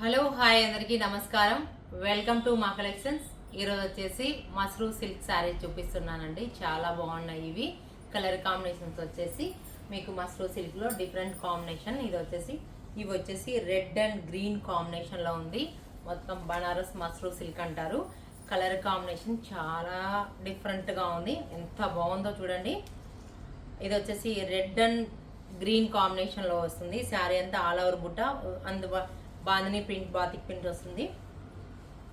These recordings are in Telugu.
హలో హాయ్ అందరికీ నమస్కారం. వెల్కమ్ టు మా కలెక్షన్స్. ఈరోజు వచ్చేసి మస్రూ సిల్క్ శారీ చూపిస్తున్నానండి. చాలా బాగున్నాయి ఇవి. కలర్ కాంబినేషన్స్ వచ్చేసి మీకు మస్రూ సిల్క్లో డిఫరెంట్ కాంబినేషన్. ఇవి వచ్చేసి రెడ్ అండ్ గ్రీన్ కాంబినేషన్లో ఉంది. మొత్తం బనారస్ మస్రూ సిల్క్ అంటారు. కలర్ కాంబినేషన్ చాలా డిఫరెంట్గా ఉంది. ఎంత బాగుందో చూడండి. ఇది వచ్చేసి రెడ్ అండ్ గ్రీన్ కాంబినేషన్లో వస్తుంది. శారీ అంతా ఆల్ ఓవర్ బుట్ట బాందని ప్రింట్ బాతిక్ ప్రింట్ వస్తుంది.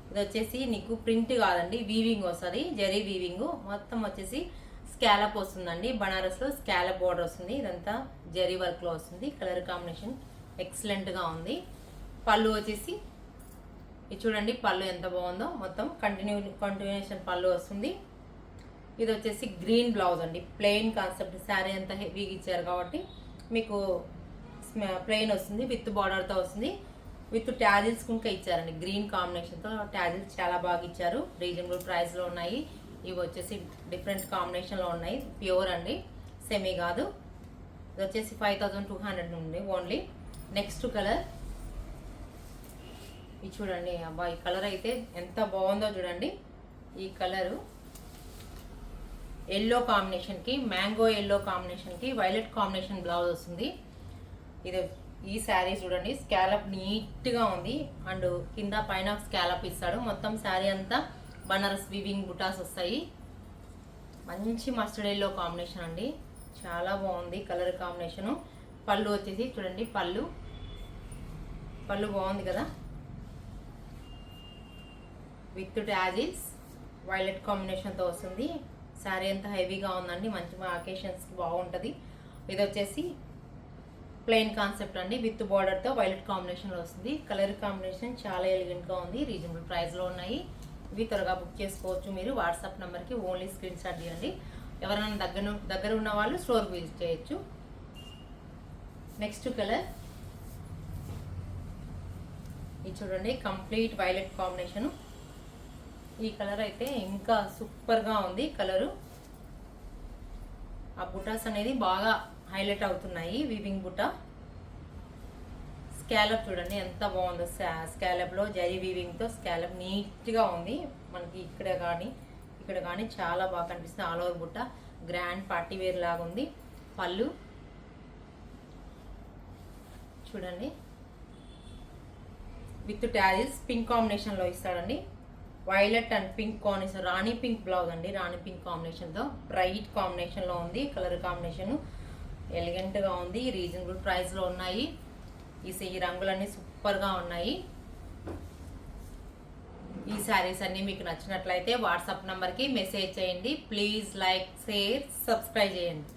ఇది వచ్చేసి నీకు ప్రింట్ కాదండి, వీవింగ్ వస్తుంది. జరీ వీవింగ్ మొత్తం వచ్చేసి స్కాలప్ వస్తుందండి. బనారస్లో స్కాలప్ బోర్డర్ వస్తుంది. ఇదంతా జరీ వర్క్లో వస్తుంది. కలర్ కాంబినేషన్ ఎక్సలెంట్గా ఉంది. పళ్ళు వచ్చేసి ఇది చూడండి, పళ్ళు ఎంత బాగుందో. మొత్తం కంటిన్యూషన్ పళ్ళు వస్తుంది. ఇది వచ్చేసి గ్రీన్ బ్లౌజ్ అండి. Plain concept. శారీ అంతా హెవీగా ఇచ్చారు కాబట్టి మీకు ప్లెయిన్ వస్తుంది. విత్ బార్డర్తో వస్తుంది. విత్ ట్యాజిల్స్ కూడా ఇచ్చారండి. గ్రీన్ కాంబినేషన్తో ట్యాజిల్స్ చాలా బాగా ఇచ్చారు. రీజనబుల్ ప్రైస్లో ఉన్నాయి. ఇవి వచ్చేసి డిఫరెంట్ కాంబినేషన్లో ఉన్నాయి. ప్యూర్ అండి, సెమీ కాదు. ఇది వచ్చేసి 5200 ఉంది ఓన్లీ. నెక్స్ట్ కలర్ ఇది చూడండి. అబ్బా, ఈ కలర్ అయితే ఎంత బాగుందో చూడండి. ఈ కలరు ఎల్లో కాంబినేషన్కి, మ్యాంగో ఎల్లో కాంబినేషన్కి వైలెట్ కాంబినేషన్ బ్లౌజ్ వస్తుంది. ఈ శారీ చూడండి, స్కాలప్ నీట్గా ఉంది. అండ్ కింద పైన స్కాలప్ ఇస్తాడు. మొత్తం శారీ అంతా బనారస్ వీవింగ్ బుటాస్ వస్తాయి. మంచి మస్టర్డ్ ఎల్లో కాంబినేషన్ అండి. చాలా బాగుంది కలర్ కాంబినేషను. పళ్ళు వచ్చేసి చూడండి, పళ్ళు బాగుంది కదా. విత్ ట్యాజిల్స్ వైలెట్ కాంబినేషన్తో వస్తుంది. శారీ అంతా హెవీగా ఉందండి. మంచి అకేషన్స్కి బాగుంటుంది. ఇది వచ్చేసి ప్లెయిన్ కాన్సెప్ట్ అండి. విత్ బార్డర్తో వైలెట్ కాంబినేషన్లో వస్తుంది. కలర్ కాంబినేషన్ చాలా ఎలిగెంట్గా ఉంది. రీజనబుల్ ప్రైస్లో ఉన్నాయి. ఇవి త్వరగా బుక్ చేసుకోవచ్చు. మీరు వాట్సాప్ నెంబర్కి ఓన్లీ స్క్రీన్ షాట్ చేయండి. ఎవరైనా దగ్గర ఉన్న వాళ్ళు స్టోర్కి విజిట్ చేయొచ్చు. నెక్స్ట్ కలర్ ఇది చూడండి, కంప్లీట్ వైలెట్ కాంబినేషను. ఈ కలర్ అయితే ఇంకా సూపర్గా ఉంది. కలరు ఆ బుటాస్ అనేది బాగా హైలైట్ అవుతున్నాయి. వీవింగ్ బుట్ట స్కాలప్ చూడండి ఎంత బాగుందో. స్కాలప్లో జరీ వీవింగ్తో స్కాలప్ నీట్గా ఉంది. మనకి ఇక్కడ కానీ చాలా బాగా కనిపిస్తుంది. ఆల్ ఓవర్ బుట్ట గ్రాండ్ పార్టీ వేర్ లాగా ఉంది. పళ్ళు చూడండి, విత్ ట్యాజిల్స్ పింక్ కాంబినేషన్లో ఇస్తాడండి. వైలెట్ అండ్ పింక్ కాంబినేషన్, రాణి పింక్ బ్లౌజ్ అండి. రాణి పింక్ కాంబినేషన్తో బ్రైట్ కాంబినేషన్లో ఉంది. కలర్ కాంబినేషన్ ఎలిగెంట్గా ఉంది. రీజనబుల్ ప్రైస్లో ఉన్నాయి. ఈ రంగులన్నీ సూపర్గా ఉన్నాయి. ఈ శారీస్ అన్నీ మీకు నచ్చినట్లయితే వాట్సాప్ నెంబర్కి మెసేజ్ చేయండి. ప్లీజ్ లైక్, షేర్, సబ్స్క్రైబ్ చేయండి.